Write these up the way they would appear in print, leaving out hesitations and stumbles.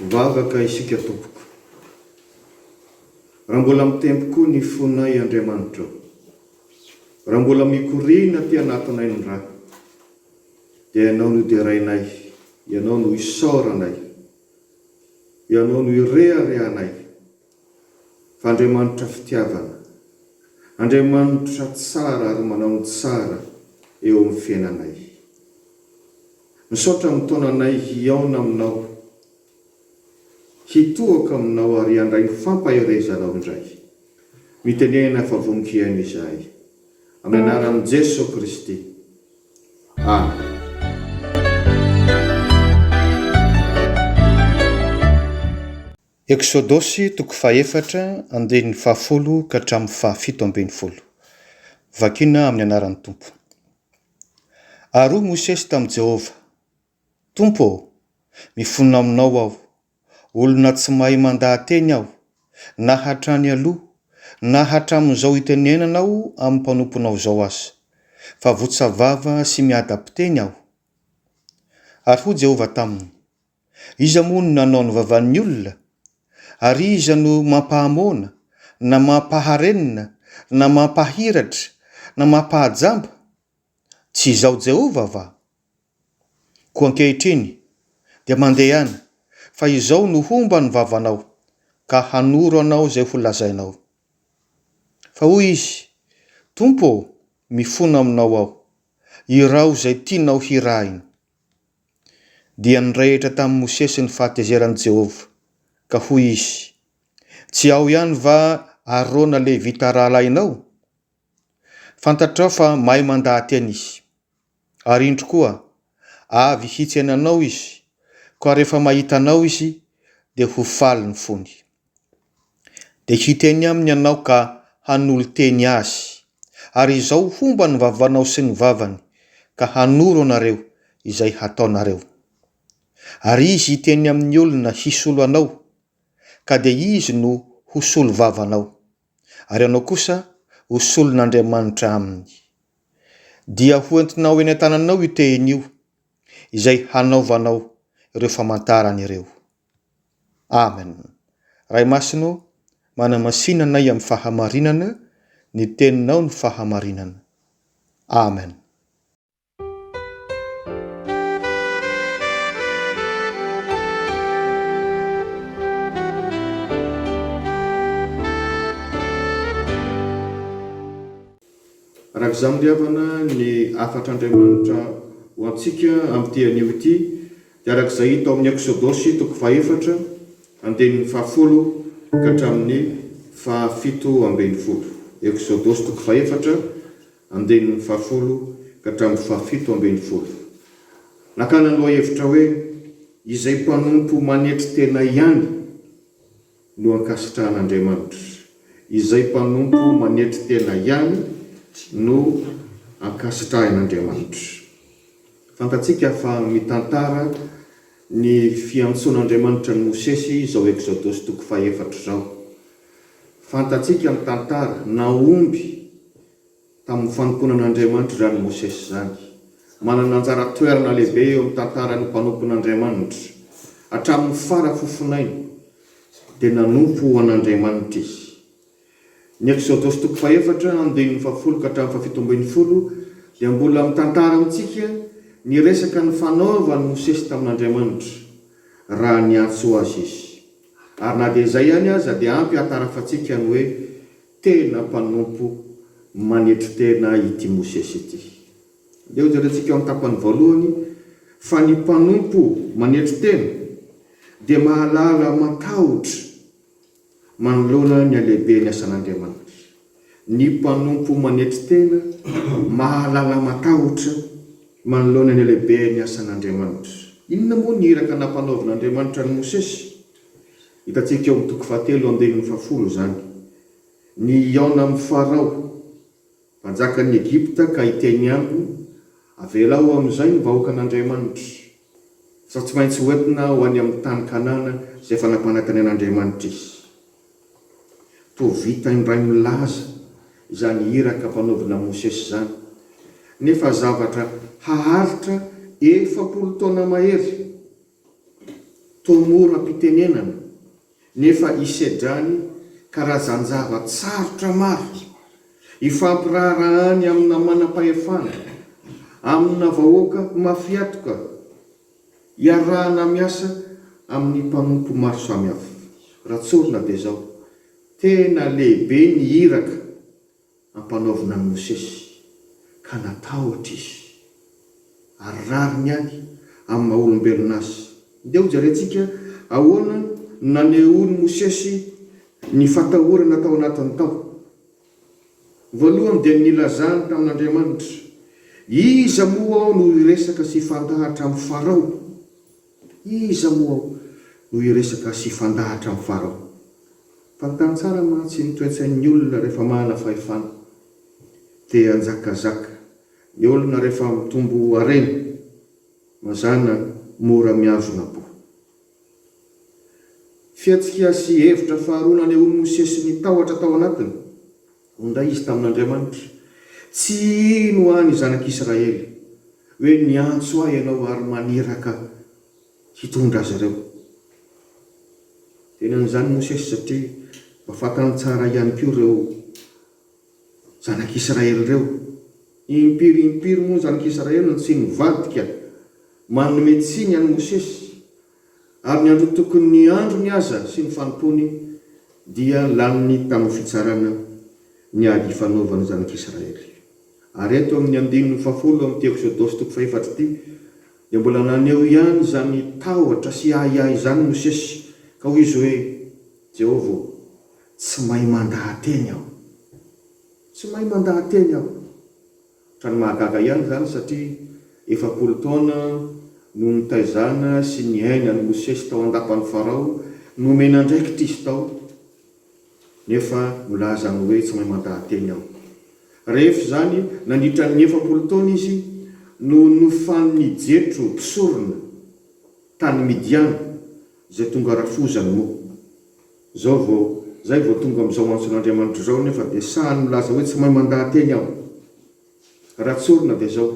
vavaka isika tompoko. Raha mbola mitempoko ny fonay Andriamanitra. Raha mbola mikorina ty anatinay ny raha, dia ianao no iderainay, ianao no isaoranay, ianao no ireharehanay. Fa Andriamanitra fitiavana, Andriamanitra tsara ary manao tsara eo amin'ny fiainanay. Misaotra mitaonanay hiaona aminao, hitohaka aminao ary handray ny fampaherezanao indray. Mitenena fa voninkiana izahay. Amin'ny anaran'i Jesosy Kristy. Amen. Eksodosy toko 4 andininy 10 ka hatramin'ny 17. Vakina amin'ny anaran'ny Tompo. Aroa Mosesy tamin'i Jehova: Tompo, mifonona aminao aho, olona tsy mahay mandahateny aho, na hatrany aloha, na hatramin'izao itenenanao amin'ny mpanomponao izao aza, fa votsavava sy miadam-piteny aho. Ary hoy Jehova taminy: iza moa no nanao ny vavan'ny olona? Ary iza no mampahamoana, na mampaharenina, na mampahiratra, na mampahajamba? Tsy izao Jehova va? Koa ankehitriny dia mandeha any, fa izao no homba ny vavanao, ka hanoro anao izay ho lazainao. Fa hoy izy: Tompo, mifona aminao aho, irao izay tianao hirahina. Dia nirehitra tamin'i Mosesy ny fahatezeran'i Jehova, ka hoy izy: tsy ao ihany va Arona Levita rahalahinao? Fantatrao fa mahay mandahateny izy. Ary indro koa avy hitsenanao izy, ka rehefa mahita anao izy dia ho faly ny fony. Dia hiteny aminy ianao ka hanolo teny azy, ary izao homba ny vavanao sy ny vavany, ka hanoro anareo izay hataonareo. Ary izy hiteny amin'ny olona hisolo anao, ka dia izy no hosolo vavanao, ary anao kosa ho solon'Andriamanitra aminy. Dia hoentinao eny an-tananao io teny io, izay hanaovanao ireo famantarany ireo. Amen. Ray Masino, manamasinanay amin'ny fahamarinana, ny teninao ny fahamarinana. Amen. Arak'izany ndiavana ny afatr'Andriamanitra ho antsika amin'ity anio ity, dia arak'izay hita ao amin'ny Eksodosy toko 4 andininy 10 ka hatramin'ny 17. Eksodosy toko 4 andininy 10 ka hatramin'ny 17. Nakana aloha hevitra hoe izay mpanompo manetry tena ihany no ankasitrahan'Andriamanitra. Izay mpanompo manetry tena ihany no ankasitrahan'Andriamanitra. Fantatsika fa mitantara ny fiantson'Andriamanitra ny Mosesy izao Eksodosy toko 4 zao. Fantatsika ny tantara naomby tamin'ny fanomponan'Andriamanitra zany Mosesy zany. Manana anjara toerana lehibe eo amin'ny tantaran'ny mpanompon'Andriamanitra. Hatramin'ny fara fofonainy dia nanompo an'Andriamanitra izy. Ny Eksodosy toko 4 andininy 10 ka hatramin'ny 17 dia mbola mitantara amintsika ny resaka ny fanaovan'i Mosesy tamin'Andriamanitra raha niantso azy izy. Ary na dia izay ihany aza dia ampy hatarafatsika ny hoe tena mpanompo manetry tena ity Mosesy ity. Dia ho jerentsika amin'ny tapany voalohany fa ny mpanompo manetry tena dia mahalala matahotra manoloana ny alehibe ny asan'Andriamanitra. Ny mpanompo manetry tena mahalala matahotra manoloana ny alehibe ny asan'Andriamanitra. Inona moa ny iraka nampanaovan'Andriamanitra ny Mosesy? Hitantsika eo amin'ny toko 7 andininy 10 zany. Ny iaona amin'ny Farao, mpanjakan'ny Egypta, ka hiteny aminy avela ho amin'izay ny vahoakan'Andriamanitra, fa tsy maintsy hoentina ho any amin'ny tany Kanana izay efa nampanantenan'Andriamanitra izy. To vita indray milaza izany iraka mpanaovana Mosesy zany, nefa zavatra haharitra 40 taona mahery tomora mpitenenana nefa isedrany karazan-java tsarotra maro ifampirarahany amina manam-pahefana amina vahoaka mafiatoka iarahana miasa amin'ny mpanompo maro samihafa. Ratsorina dia zao tena lehibe ny iraka ampanaovina ny Mosesy ka natahotra izy ary rariny any amin'ny maha-olombelona azy. Dia ho jarentsika ahoana nanehoany Mosesy ny fatahorana tao anatiny tao. Voalohany dia nilazany tamin'Andriamanitra, iza moa aho no iresaka sy fandahatra amin'ny Farao? Iza moa aho no iresaka sy fandahatra amin'ny Farao? Fantany tsara mantsy ny toe-tsain'ny olona rehefa mahana fahefana dia anjakazaka. Ny olona rehefa mitombo harena mazana mora miazona po. Fiatsika sy hevitra faharoa nanehoany Mosesy ny tahotra tao anatiny. Ondray izy tamin'Andriamanitra, tsy ino any zanak'Israely hoe niantso ahy ianao ary maniraka hitondra azy ireo. Tena n'izany Mosesy satria mba fantany tsara ihany koa ireo zanak'Israely ireo. Impiry moa zanak'Israely no tsy nivadika manome tsiny any Mosesy, ary ny andro tokony ny andro ny aza sy ny fanompony dia laniny tamin'ny fitsarana ny ady fanaovany zanak'Israely. Ary eto amin'ny 10:10 amin'ny Eksodosy 4:4 dia mbola naneho ihany zany tahotra sy ahiahy izany Mosesy ka hoy izy hoe: Jehova, tsy mahay mandahateny aho, tsy mahay mandahateny aho. Trany mahagaga ihany zany satria 40 taona no nitaizana sy niaina ny Mosesy tao andapan'ny Farao, nomena ndraikitra izy tao nefa milaza ny hoe tsy mahay mandahateny aho. Rehefa zany nandritra ny 40 taona izy no nofan'ny jetro mpisorona tany Midiana izay tonga rafozany moa. Zay vao tonga amin'izao antson'Andriamanitra zao nefa dia sahany milaza hoe tsy mahay mandahateny aho. Ratsorina dia zao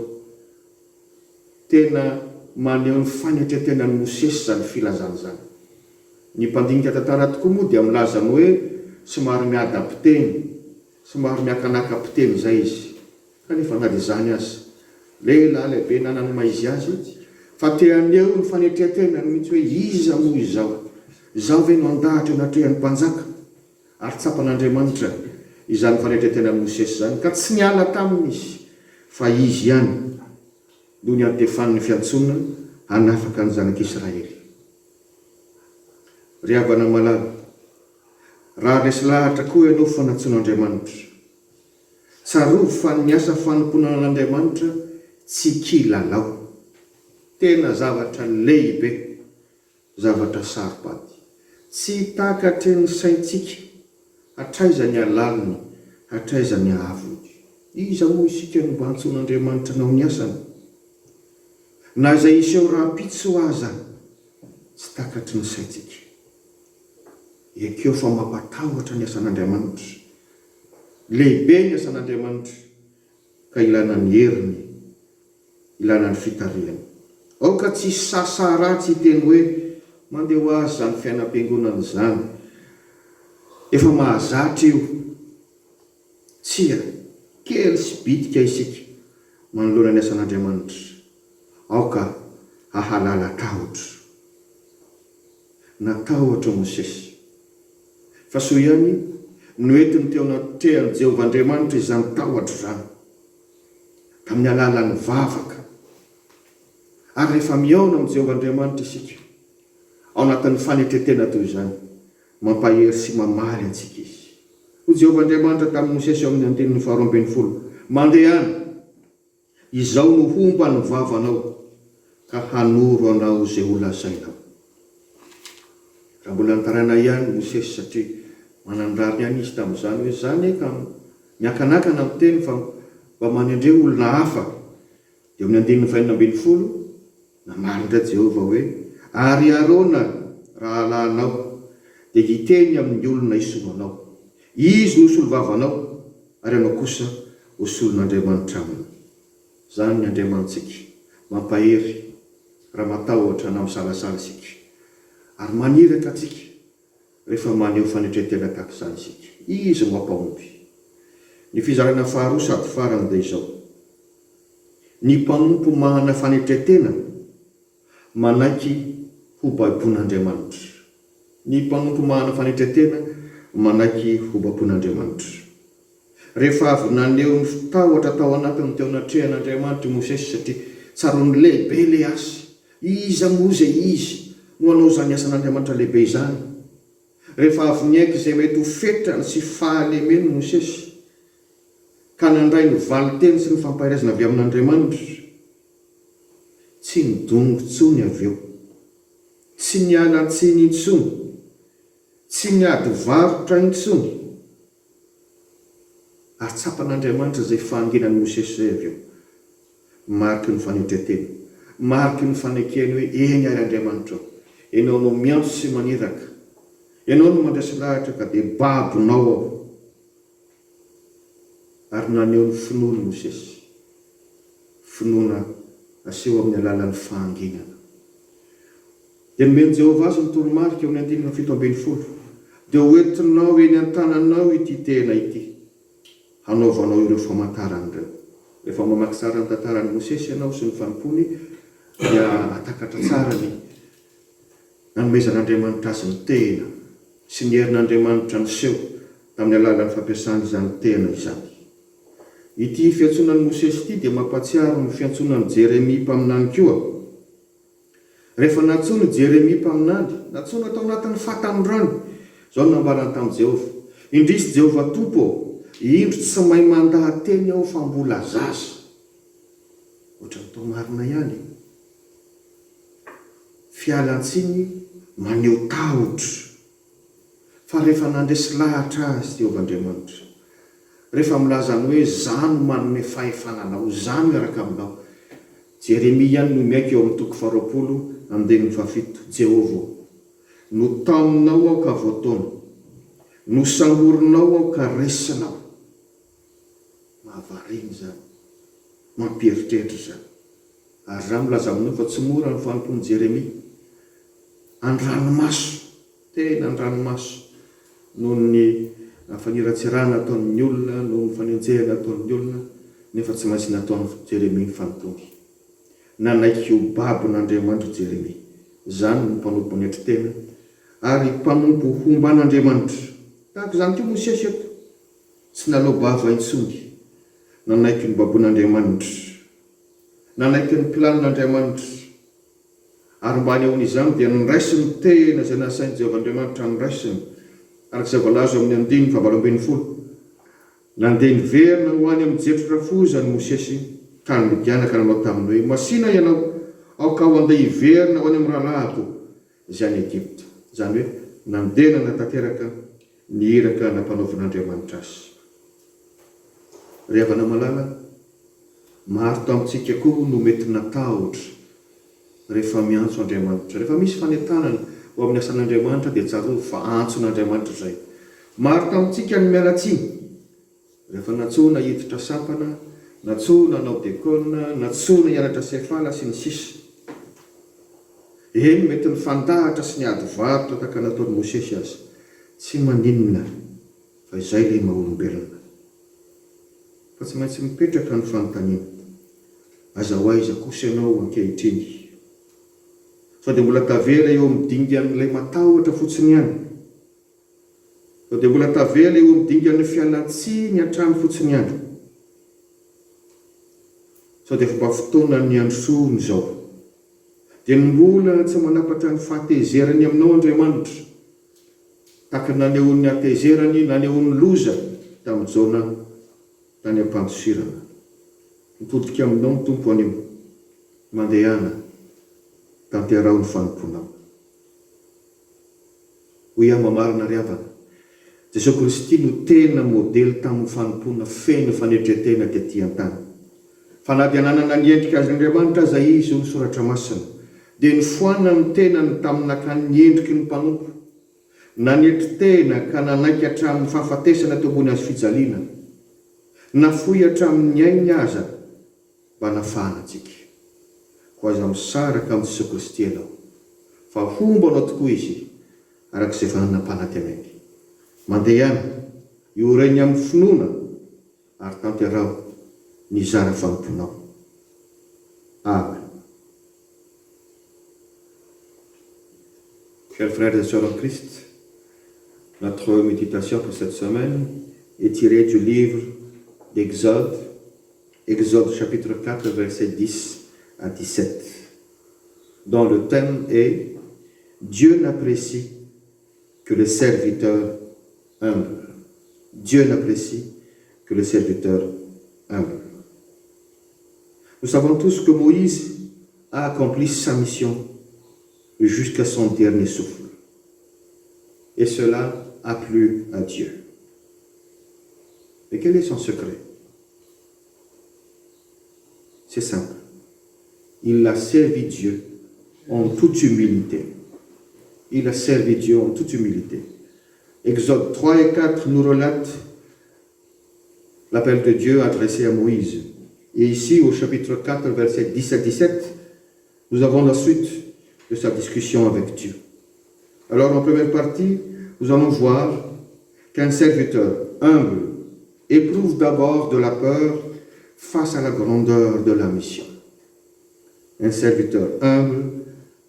tena maneho ny fanetretenan'ny Mosesy zany filazany zany. Ny mpandinika tantara tokoa moa dia milaza ny hoe somary miada-piteny, somary miakanaka-piteny zay izy. Kanefa na dia zany azy, lehilahy lehibe nanany maizy azy, fa te haneho ny fanetretenany mihitsy hoe iza moa izao ve no andahatra natrehan'ny mpanjaka ary tsapan'Andriamanitra izany fanetretenan'ny Mosesy zany, ka tsy niala taminy izy fa izy ihany no ny antefan'ny fiantsonana hanafaka ny zanak'Israely. Ry havana malala, raha resy lahatra koa ianao fanatsoan'Andriamanitra, tsarovy fa ny asa fanomponana an'Andriamanitra tsy kilalao. Tena zavatra lehibe, zavatra saropady, tsy takatry ny saintsika, hatraiza ny alaliny, hatraiza ny ahavony. Iza moa isika no mba antsoan'Andriamanitra nao ny asany? Na izay iseho raha-pitso ho aza, tsy takatry ny saintsika. Ekeo fa mampatahotra ny asan'Andriamanitra, lehibe ny asan'Andriamanitra, ka ilana ny heriny, ilana ny fitarihany. Aoka tsy sasa ratsy hiteny hoe mandeha ho azy zany fiainam-piangonana zany, efa mahazatra io. Tsia, kely sy bitika isika manoloana ny asan'Andriamanitra. Aoka hahalala tahotra. Natahotra Mosesy, fa soa ihany noentiny teo anatrehany Jehovah Andriamanitra izany tahotra zany tamin'ny alalan'ny vavaka. Ary rehefa miaona amin'ny Jehovah Andriamanitra isika ao anatin'ny fanetretena toy izany, mampahery sy mamaly antsika izy. Ho Jehovah Andriamanitra tamin'ny Mosesy ao amin'ny 12:20, mandeha any, izao no homba ny vavanao ka hanoro anao izay ho lazainao. Raha mbola nitaraina ihany Mosesy satria manandrariny ihany izy tamin'izany hoe zany ka miakanakana amin'ny teny fa mba manendre olona hafa. Dia amin'ny 12:20 namarindra Jehova hoe: ary arona raha alanao dia hiteny amin'ny olona isomanao, izy no osolo vavanao, ary anao kosa osolon'Andriamanitra aminy. Zany ny Andriamanitsika mampahery raha matahotra na misalasala isika. ary maniraka atsika rehefa maneho fanetretena tahaka izany isika. Izy mampaompy. Ny fizarana faharoa sady farany dia izao: ny mpanompo manana fanetretena manaiky ho baipon'Andriamanitra. Ny mpanompo manana fanetretena manaiky ho baipon'Andriamanitra. Rehefa avy naneho ny fitahotra tao anatiny teo anatrehan'Andriamanitra i Mosesy satria tsaron'ny lehibe le asa. Iza moa izay izy no hanao izany asan'Andriamanitra lehibe izany? Rehefa avy niaiky izay mety ho fetrany sy fahalemeny Mosesy ka nandray ny valiteny sy ny fampahirazana avy amin'Andriamanitra, tsy nidongo intsony avy eo, tsy niala-tsiny intsony, tsy niady varotra intsony, ary tsapan'Andriamanitra izay fahanginan'ny Mosesy izay avy eo. Mariky ny fanetretena, mariky ny fanekeny hoe eny ary Andriamanitra ao, ianao no miantso sy maniraka, ianao no mandresy lahatra ka dia babonao ao. Ary naneho ny finoana Mosesy, finoana aseho amin'ny alalan'ny fahanginana. Dia nomeny Jehovah azy ny toromarika eo ny 170. Dia hoentinao eny an-tananao ity tena ity, hanaovanao ireo famantarana ireo. Rehefa mamaky tsara ny tantaran'i Mosesy ianao sy ny fanompony, dia atakatra tsara ny nanomezan'Andriamanitra azy ny tena sy ny herin'Andriamanitra ny seho tamin'ny alalan'ny fampiasany izany tena izany. Ity fiantsonan'i Mosesy ity dia mampatsiaro ny fiantsonan'i Jeremia mpaminany koa. Rehefa natsony Jeremia mpaminany, natsony tao anatin'ny fatambrany, izao nambarany tamin'i Jehovah: indrisy Jehovah Tompo ao, indro tsy mahay mandahateny aho fa mbola zaza. Ohatran'ny tao marina ihany. Fialan-tsiny maneho tahotra, fa rehefa nandresy lahatra azy Jehovahandriamanitra, rehefa milaza ny hoe zany manome fahefananao, zany miaraka aminao. Jeremia ihany no miaiky eo amin'ny 2:7. Jehovah, no taminao aho ka voataona, no sangorinao aho ka resinao. Mahavariny zany, mampieritreritra zany. Ary raha milaza aminao fa tsy mora ny fanompony Jeremia. Andranomaso, tena andranomaso, noho ny faniratsirana ataon'ny olona, noho ny fanenjehana ataon'ny olona, nefa tsy maintsy nataon'ny Jeremia ny fanompony. Nanaiky ho babon'Andriamanitra Jeremia. Zany no mpanompo ny etritena ary mpanompo homban'Andriamanitra. Tahaka izany koa Mosesy eto, tsy nalao bava intsony. Nanaiky ny babon'Andriamanitra, nanaiky ny planin'Andriamanitra, ary mba anehon'izany dia niraisiny tena izay nasain'i Jehovahandriamanitra niraisiny. Arak'izay voalaza amin'ny 1:20. Nandeha niverina ho any amin'ny jery rafozany Mosesy ka nidianaka nanao taminy hoe: masina ianao, aoka ho andeha hiverina ho any amin'ny rahalahako izay any Egypta. Izany hoe nandeha nanatanteraka ny iraka nampanaovan'Andriamanitra azy. Ry havana malala, maro tamintsika koa no mety natahotra rehefa miantso Andriamanitra. Rehefa misy fanentanana ho amin'ny asan'Andriamanitra dia tsaro fa antson'Andriamanitra izay. Maro tamintsika ny mialatsiny rehefa natsona hiditra sampana, natsona hanao dekona, natsona hianatra sefala sy ny sisa. Eny mety ny fandahatra sy ny ady varotra tahaka nataon'i Mosesy azy. Tsy maninona fa izay ilay maha-olombelona. Fa tsy maintsy mipetraka ny fanontaniana: azahoaiza kosa ianao ankehitriny? Sao dia mbola tavela eo amin'ny dingan'ilay matahotra fotsiny ihany. Sao dia mbola tavela eo amin'ny dingan'ny fialan-tsiny hatrany fotsiny ihany. Sao dia fomba fotoana ny androsony izao. Dia ny mbola tsy manapatra ny fahatezerany aminao Andriamanitra, tahaka nanehon'ny hatezerany, nanehon'ny loza tamin'ny Jona tany am-pandosirana. Mitodika aminao ny tompo anio, mandehana, tanterao ny fanomponao. Hoy aho mamarina ry havana, Jesosy Kristy no tena modely tamin'ny fanompona feno fanetretena tetỳ an-tany. Fa na dia nanana ny endrika azy Andriamanitra aza izy ny soratra masina, dia nifoana ny tenany tamin'nakany ny endriky ny mpanompo, nanetry tena ka nanaiky hatramin'ny fahafatesana teo ambony azy fijaliana, nafoy hatramin'ny ainy aza mba nafahana antsika. Ho aza misaraka amin'ny Jesosy Kristy ianao, fa fomba anao tokoa izy arak'izay fananam-panatenaiky. Mandeha ihany ioregny amin'ny finoana ary tanterao ny zara famponao. Amen. Chers frères et sœurs en Christ, notre méditation pour cette semaine est tirée du livre d'Exode, Exode chapitre 4, versets 10 à 17, dont le thème est « Dieu n'apprécie que le serviteur humble ». Dieu n'apprécie que le serviteur humble. Nous savons tous que Moïse a accompli sa mission jusqu'à son dernier souffle. Et cela a plu à Dieu. Mais quel est son secret? C'est simple. Il a servi Dieu en toute humilité. Il a servi Dieu en toute humilité. Exode 3 et 4 nous relatent l'appel de Dieu adressé à Moïse. Et ici, au chapitre 4, versets 10 à 17, nous avons la suite de sa discussion avec Dieu. Alors, en première partie, nous allons voir qu'un serviteur humble éprouve d'abord de la peur face à la grandeur de la mission. Un serviteur humble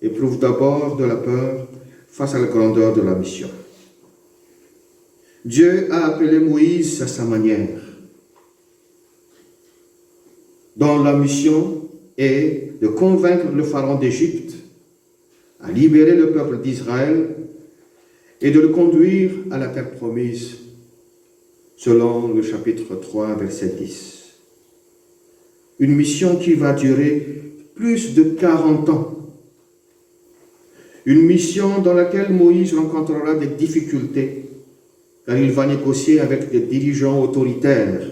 éprouve d'abord de la peur face à la grandeur de la mission. Dieu a appelé Moïse à sa manière, dont la mission est de convaincre le pharaon d'Égypte à libérer le peuple d'Israël et de le conduire à la terre promise, selon le chapitre 3, verset 10. Une mission qui va durer plus de 40 ans. Une mission dans laquelle Moïse rencontrera des difficultés, car il va négocier avec des dirigeants autoritaires.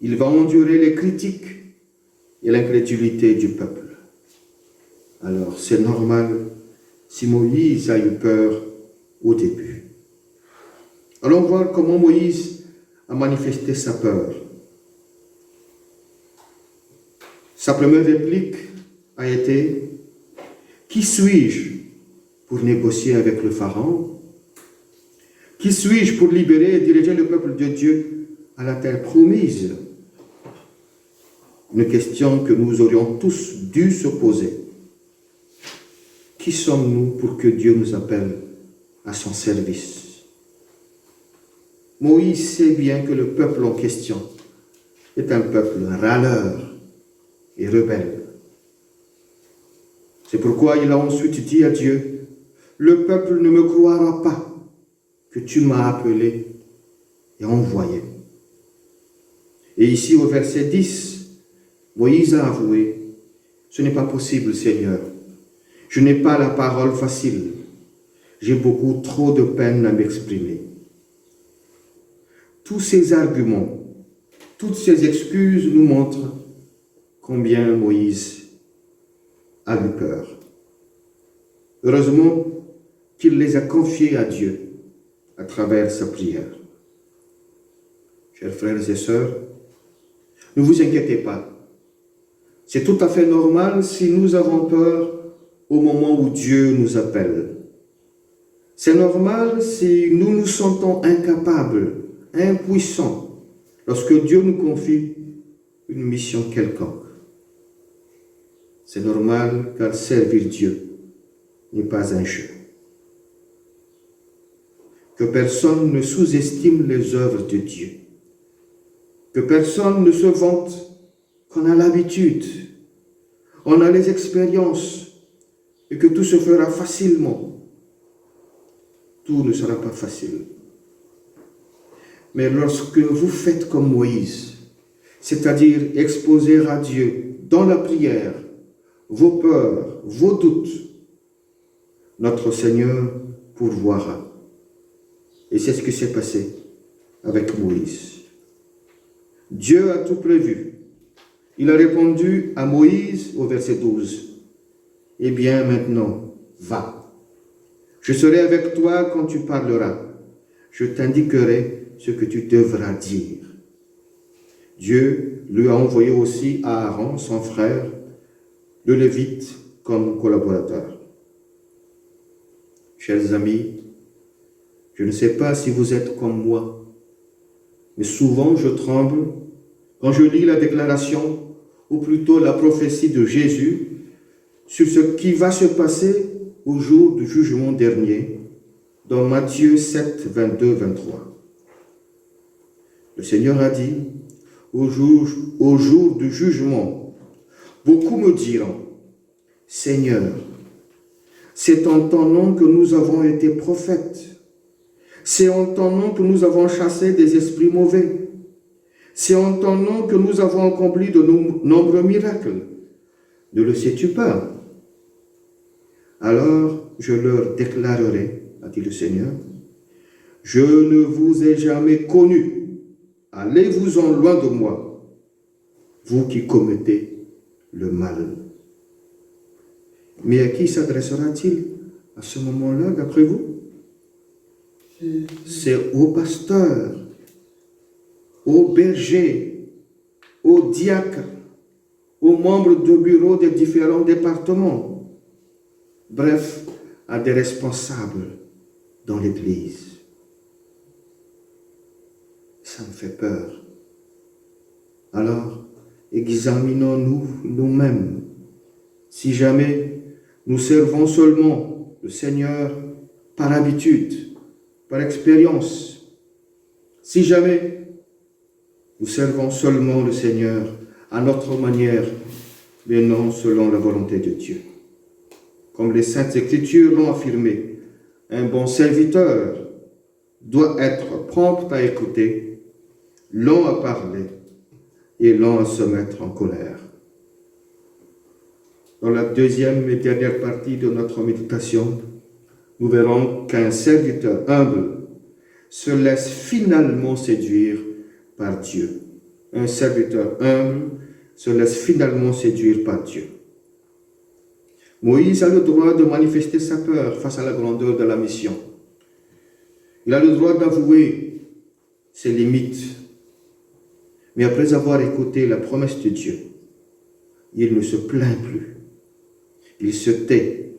Il va endurer les critiques et l'incrédulité du peuple. Alors, c'est normal si Moïse a eu peur au début. Allons voir comment Moïse a manifesté sa peur. Sa première réplique a été « Qui suis-je pour négocier avec le Pharaon? Qui suis-je pour libérer et diriger le peuple de Dieu à la terre promise ?» Une question que nous aurions tous dû se poser. Qui sommes-nous pour que Dieu nous appelle à son service? Moïse sait bien que le peuple en question est un peuple râleur et rebelle. C'est pourquoi il a ensuite dit à Dieu, « Le peuple ne me croira pas que tu m'as appelé et envoyé. » Et ici au verset 10, Moïse a avoué, « Ce n'est pas possible, Seigneur. Je n'ai pas la parole facile. J'ai beaucoup trop de peine à m'exprimer. » Tous ces arguments, toutes ces excuses nous montrent combien Moïse a eu peur. Heureusement qu'il les a confiés à Dieu à travers sa prière. Chers frères et sœurs, ne vous inquiétez pas. C'est tout à fait normal si nous avons peur au moment où Dieu nous appelle. C'est normal si nous nous sentons incapables, impuissants, lorsque Dieu nous confie une mission quelconque. C'est normal car servir Dieu n'est pas un jeu. Que personne ne sous-estime les œuvres de Dieu. Que personne ne se vante qu'on a l'habitude, on a les expériences et que tout se fera facilement. Tout ne sera pas facile. Mais lorsque vous faites comme Moïse, c'est-à-dire exposer à Dieu dans la prière vos peurs, vos doutes, notre Seigneur pourvoira. Et c'est ce qui s'est passé avec Moïse. Dieu a tout prévu. Il a répondu à Moïse au verset 12. « Eh bien maintenant, va. Je serai avec toi quand tu parleras. Je t'indiquerai ce que tu devras dire. » Dieu lui a envoyé aussi Aaron, son frère, le Lévite, comme collaborateur. Chers amis, je ne sais pas si vous êtes comme moi, mais souvent je tremble quand je lis la déclaration, ou plutôt la prophétie de Jésus, sur ce qui va se passer au jour du jugement dernier, dans Matthieu 7, 22, 23. Le Seigneur a dit, au jour du jugement, beaucoup me diront, Seigneur, c'est en ton nom que nous avons été prophètes. C'est en ton nom que nous avons chassé des esprits mauvais. C'est en ton nom que nous avons accompli de nombreux miracles. Ne le sais-tu pas? Alors je leur déclarerai, a dit le Seigneur, je ne vous ai jamais connus. Allez-vous-en loin de moi, vous qui commettez le mal. Mais à qui s'adressera-t-il à ce moment-là, d'après vous? C'est aux pasteurs, aux bergers, aux diacres, aux membres de bureau des différents départements, bref, à des responsables dans l'Église. Ça me fait peur. Alors, examinons-nous nous-mêmes. Si jamais nous servons seulement le Seigneur par habitude, par expérience, si jamais nous servons seulement le Seigneur à notre manière, mais non selon la volonté de Dieu. Comme les Saintes Écritures l'ont affirmé, un bon serviteur doit être prompt à écouter, lent à parler et lent à se mettre en colère. Dans la deuxième et dernière partie de notre méditation, nous verrons qu'un serviteur humble se laisse finalement séduire par Dieu. Un serviteur humble se laisse finalement séduire par Dieu. Moïse a le droit de manifester sa peur face à la grandeur de la mission. Il a le droit d'avouer ses limites. Mais après avoir écouté la promesse de Dieu, il ne se plaint plus. Il se tait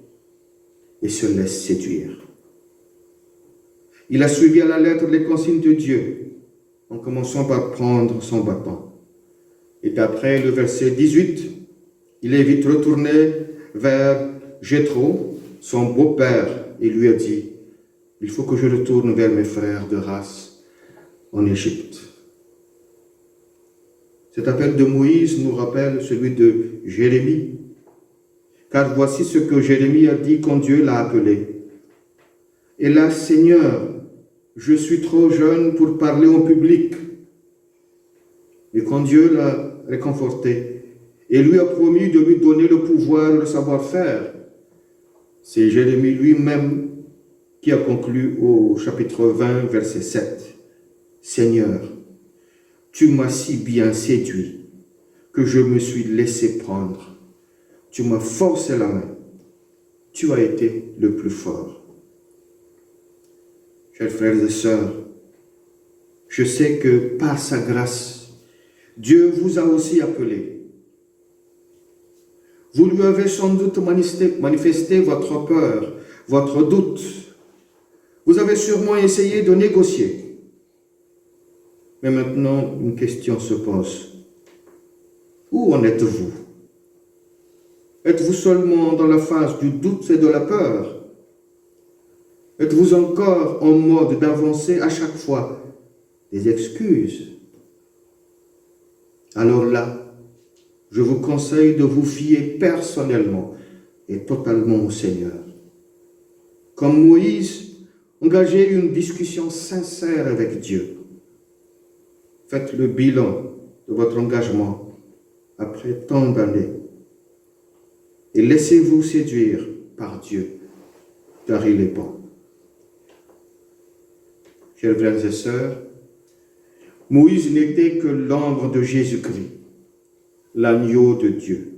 et se laisse séduire. Il a suivi à la lettre les consignes de Dieu, en commençant par prendre son bâton. Et d'après le verset 18, il est vite retourné vers Jéthro, son beau-père, et lui a dit, « Il faut que je retourne vers mes frères de race en Égypte. » Cet appel de Moïse nous rappelle celui de Jérémie, car voici ce que Jérémie a dit quand Dieu l'a appelé. « Hélas, Seigneur, je suis trop jeune pour parler en public. » Et quand Dieu l'a réconforté et lui a promis de lui donner le pouvoir et le savoir-faire, c'est Jérémie lui-même qui a conclu au chapitre 20, verset 7. « Seigneur, tu m'as si bien séduit que je me suis laissé prendre. Tu m'as forcé la main. Tu as été le plus fort. » Chers frères et sœurs, je sais que par sa grâce, Dieu vous a aussi appelé. Vous lui avez sans doute manifesté votre peur, votre doute. Vous avez sûrement essayé de négocier. Mais maintenant, une question se pose. Où en êtes-vous? Êtes-vous seulement dans la phase du doute et de la peur? Êtes-vous encore en mode d'avancer à chaque fois des excuses? Alors là, je vous conseille de vous fier personnellement et totalement au Seigneur. Comme Moïse, engagez une discussion sincère avec Dieu. Faites le bilan de votre engagement après tant d'années et laissez-vous séduire par Dieu, car il est bon. Chers frères et sœurs, Moïse n'était que l'ombre de Jésus-Christ, l'agneau de Dieu.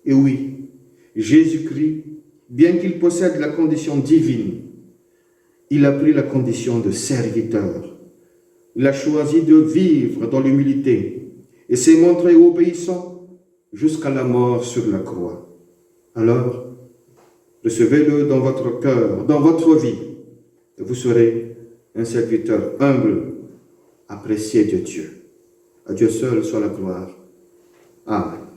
Et oui, Jésus-Christ, bien qu'il possède la condition divine, il a pris la condition de serviteur. Il a choisi de vivre dans l'humilité et s'est montré obéissant jusqu'à la mort sur la croix. Alors, Recevez-le dans votre cœur, dans votre vie, et vous serez un serviteur humble, apprécié de Dieu. À Dieu seul soit la gloire. Amen.